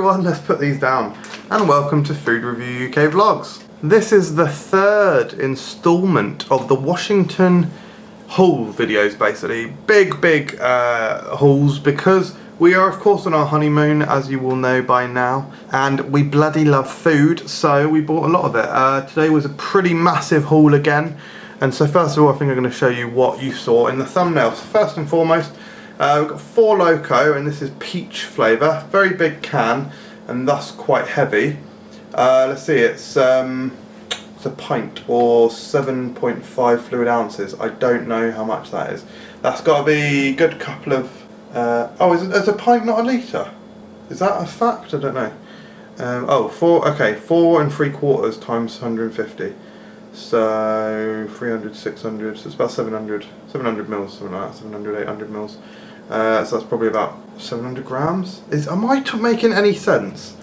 everyone, let's put these down. And welcome to Food Review UK Vlogs. This is the third instalment of the Washington haul videos, basically. Big hauls, because we are of course on our honeymoon, as you will know by now, and we bloody love food, so we bought a lot of it. Today was a pretty massive haul again, and so first of all I think I'm going to show you what you saw in the thumbnail. So first and foremost, we've got 4 Loko, and this is peach flavour, very big can, and thus quite heavy. Let's see, it's a pint or 7.5 fluid ounces. I don't know how much that is. That's got to be a good couple of oh, is a pint not a litre? Is that a fact? I don't know. Oh, 4 3/4 times 150. So 300, 600, so it's about 700 mils, something like that, 700, 800 mils. So that's probably about 700 grams. Am I making any sense?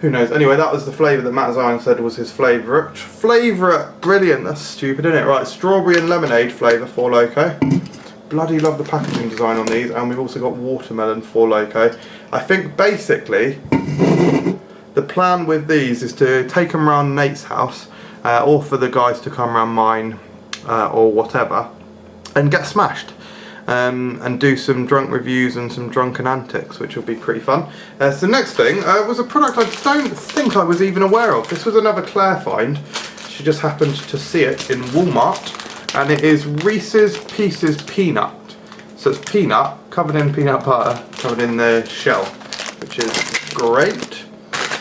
Who knows? Anyway, that was the flavour that Matt Zion said was his favourite. Brilliant, that's stupid, isn't it? Right, strawberry and lemonade flavour, 4 Loko. Bloody love the packaging design on these, and we've also got watermelon, 4 Loko. I think basically the plan with these is to take them around Nate's house, or for the guys to come around mine, or whatever, and get smashed. And do some drunk reviews and some drunken antics, which will be pretty fun. So next thing was a product I don't think I was even aware of. This was another Claire find. She just happened to see it in Walmart, and it is Reese's Pieces Peanut. So it's peanut covered in peanut butter, covered in the shell, which is great.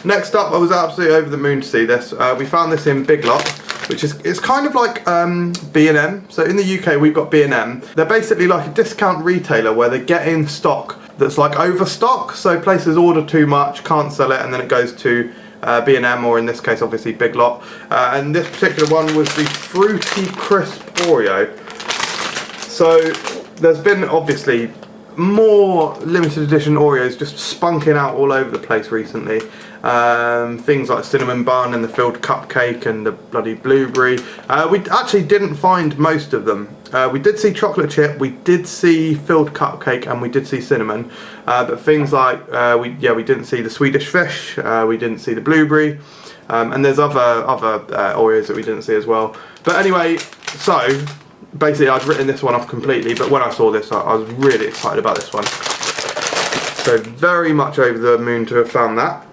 Next up, I was absolutely over the moon to see this. We found this in Big Lot, which is, it's kind of like B&M. So in the UK we've got B&M. They're basically like a discount retailer where they get in stock that's like overstock. So places order too much, can't sell it, and then it goes to B&M, or in this case obviously Big Lot. And this particular one was the Fruity Crisp Oreo. So there's been obviously more limited edition Oreos just spunking out all over the place recently. Things like cinnamon bun and the filled cupcake and the bloody blueberry. We actually didn't find most of them. We did see chocolate chip, we did see filled cupcake, and we did see cinnamon. But things like we didn't see the Swedish fish. We didn't see the blueberry, and there's other Oreos that we didn't see as well. But anyway, so basically I'd written this one off completely, but when I saw this I was really excited about this one. So very much over the moon to have found that.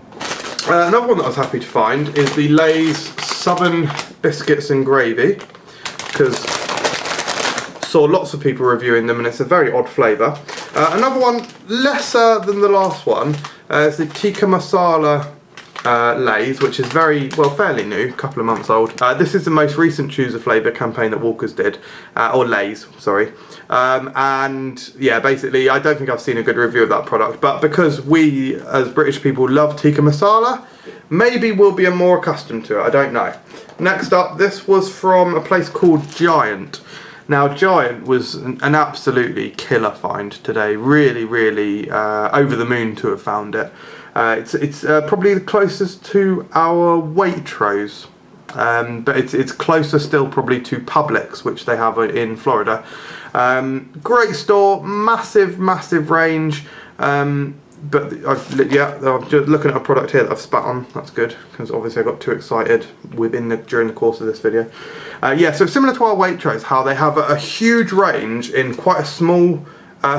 Another one that I was happy to find is the Lay's Southern Biscuits and Gravy, because saw lots of people reviewing them and it's a very odd flavour. Another one lesser than the last one is the Tikka Masala Lay's, which is fairly new, a couple of months old. This is the most recent Choose a Flavour campaign that Walkers did, or Lay's, sorry. And yeah, basically I don't think I've seen a good review of that product, but because we as British people love Tikka Masala, maybe we'll be more accustomed to it, I don't know. Next up, this was from a place called Giant. Now Giant was an absolutely killer find today, really over the moon to have found it. It's probably the closest to our Waitrose, but it's closer still probably to Publix, which they have in Florida. Great store, massive range, but I'm just looking at a product here that I've spat on. That's good, because obviously I got too excited during the course of this video. Yeah, so similar to our Waitrose, how they have a huge range in quite a small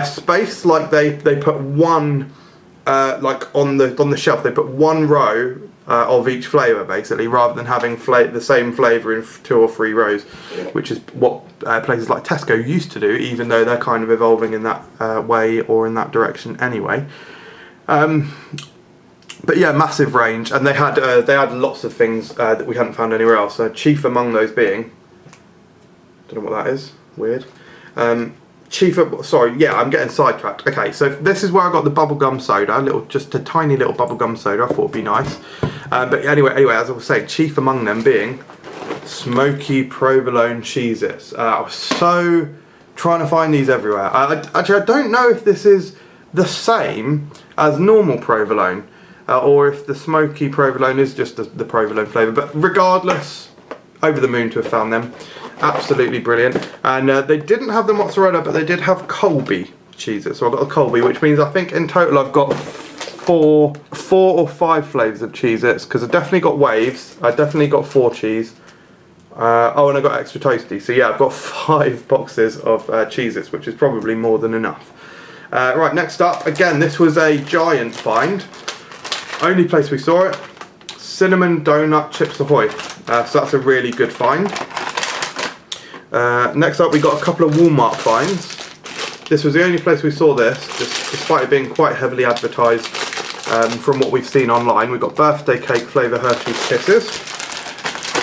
space. Like they put one like on the shelf, they put one row of each flavour basically, rather than having the same flavour in 2 or 3 rows, which is what places like Tesco used to do, even though they're kind of evolving in that way or in that direction anyway. But yeah, massive range, and they had lots of things that we hadn't found anywhere else. Chief among those being, don't know what that is, weird. Sorry, yeah, I'm getting sidetracked. Okay, so this is where I got the bubblegum soda, just a tiny little bubblegum soda. I thought it'd be nice. But anyway, as I was saying, chief among them being smoky provolone Cheez-Its. I was so trying to find these everywhere. Actually, I don't know if this is the same as normal provolone, or if the smoky provolone is just the provolone flavour. But regardless, over the moon to have found them. Absolutely brilliant. And they didn't have the mozzarella, but they did have Colby Cheez-Its. So I've got a Colby, which means I think in total I've got four or five flavours of Cheez-Its, because I definitely got waves, I definitely got 4 cheese. Oh, and I got extra toasty. So yeah, I've got 5 boxes of Cheez-Its, which is probably more than enough. Right, next up, again, this was a giant find. Only place we saw it, Cinnamon Donut Chips Ahoy. So that's a really good find. Next up, we got a couple of Walmart finds. This was the only place we saw this, despite it being quite heavily advertised from what we've seen online. We got birthday cake flavour Hershey's Kisses.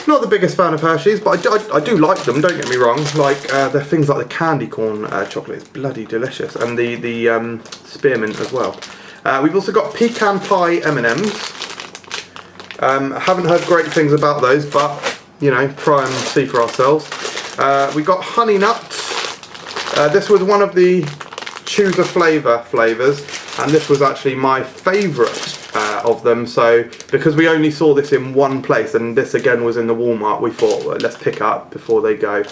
Not the biggest fan of Hershey's, but I do like them, don't get me wrong. Like, they're things like the candy corn chocolate is bloody delicious, and the spearmint as well. We've also got pecan pie M&Ms. I haven't heard great things about those, but, you know, try and see for ourselves. We got honey nuts. This was one of the choose a flavours, and this was actually my favourite of them. So because we only saw this in one place, and this again was in the Walmart, we thought, well, let's pick up before they go.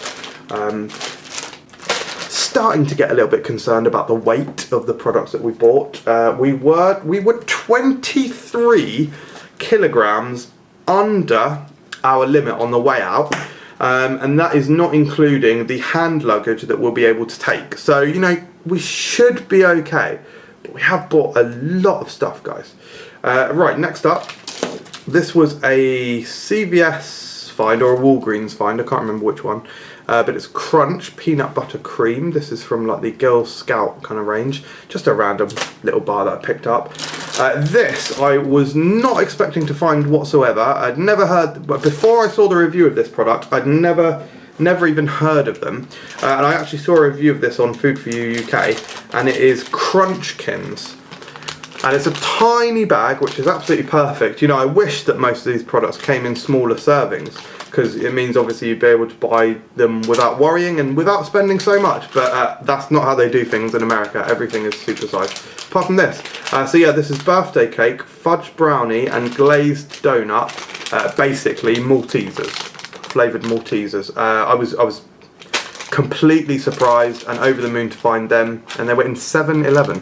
Starting to get a little bit concerned about the weight of the products that we bought. We were 23 kilograms under our limit on the way out. And that is not including the hand luggage that we'll be able to take. So, you know, we should be okay. But we have bought a lot of stuff, guys. Right, next up. This was a CVS find or a Walgreens find. I can't remember which one. But it's Crunch Peanut Butter Cream. This is from like the Girl Scout kind of range. Just a random little bar that I picked up. This I was not expecting to find whatsoever. I'd never heard, but before I saw the review of this product, I'd never even heard of them. And I actually saw a review of this on Food For You UK, and it is Crunchkins. And it's a tiny bag, which is absolutely perfect. You know, I wish that most of these products came in smaller servings, because it means obviously you'd be able to buy them without worrying and without spending so much. But that's not how they do things in America. Everything is supersized. Apart from this. So yeah, this is birthday cake, fudge brownie and glazed donut. Basically Maltesers, flavoured Maltesers. I was completely surprised and over the moon to find them, and they were in 7-Eleven,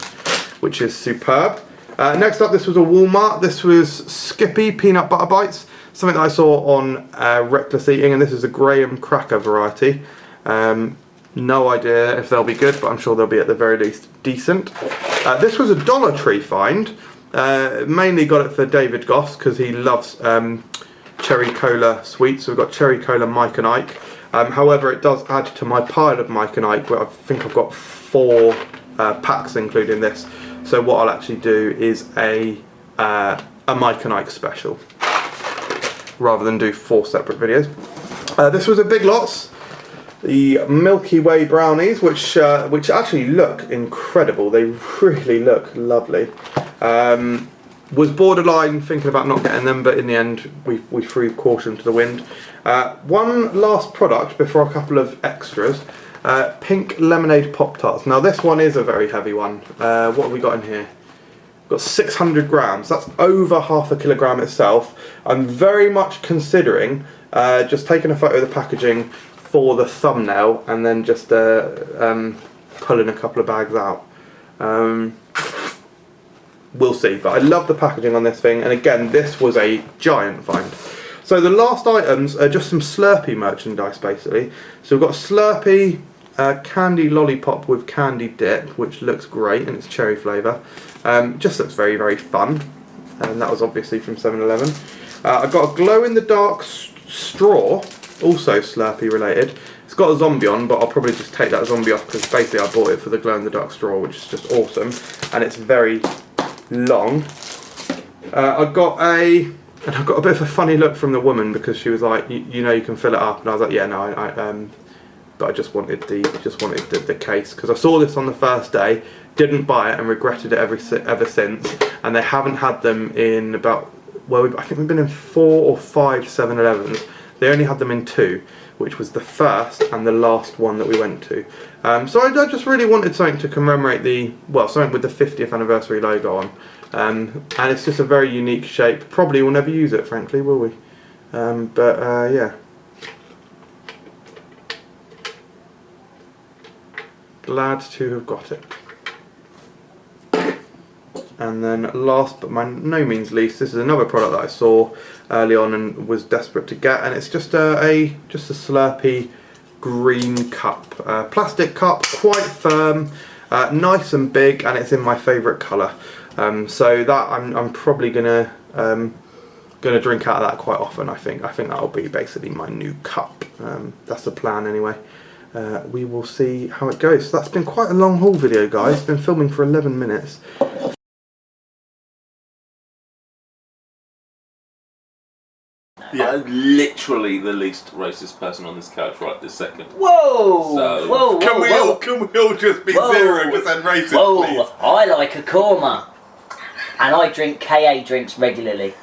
which is superb. Next up, this was a Walmart. This was Skippy Peanut Butter Bites, something that I saw on Reckless Eating, and this is a Graham cracker variety. No idea if they'll be good, but I'm sure they'll be at the very least decent. This was a Dollar Tree find. Mainly got it for David Goss because he loves cherry cola sweets. So we've got cherry cola Mike and Ike. However, it does add to my pile of Mike and Ike, but I think I've got 4 packs including this. So what I'll actually do is a Mike and Ike special, rather than do 4 separate videos. This was a Big Lots. The Milky Way brownies, which actually look incredible. They really look lovely. Was borderline thinking about not getting them, but in the end we threw caution to the wind. One last product before a couple of extras. Pink lemonade Pop-Tarts. Now this one is a very heavy one. What have we got in here? We've got 600 grams. That's over half a kilogram itself. I'm very much considering just taking a photo of the packaging for the thumbnail and then just pulling a couple of bags out. We'll see, but I love the packaging on this thing, and again, this was a giant find. So the last items are just some Slurpee merchandise, basically. So we've got Slurpee candy lollipop with candy dip, which looks great, and it's cherry flavour. Just looks very, very fun, and that was obviously from 7-Eleven. I've got a glow-in-the-dark straw, also Slurpee related. It's got a zombie on, but I'll probably just take that zombie off because basically I bought it for the glow-in-the-dark straw, which is just awesome, and it's very long. I've got a bit of a funny look from the woman because she was like, you know, you can fill it up, and I was like, yeah, no, but I just wanted the case because I saw this on the first day, didn't buy it, and regretted it ever since. And they haven't had them in about, well, I think we've been in 4 or 5 7-Elevens. They only had them in 2, which was the first and the last one that we went to. So I just really wanted something to commemorate something with the 50th anniversary logo on. And it's just a very unique shape. Probably we'll never use it, frankly, will we? Yeah. Glad to have got it. And then last but by no means least, this is another product that I saw early on and was desperate to get, and it's just a Slurpee green cup, plastic cup, quite firm, nice and big, and it's in my favourite colour. So that I'm probably gonna drink out of that quite often. I think that'll be basically my new cup. That's the plan anyway. We will see how it goes. So that's been quite a long haul video, guys. Been filming for 11 minutes. Yeah. I'm literally the least racist person on this couch right this second. Whoa! So, whoa! Can we all just be 0% racist, Whoa! please? I like a korma, and I drink KA drinks regularly.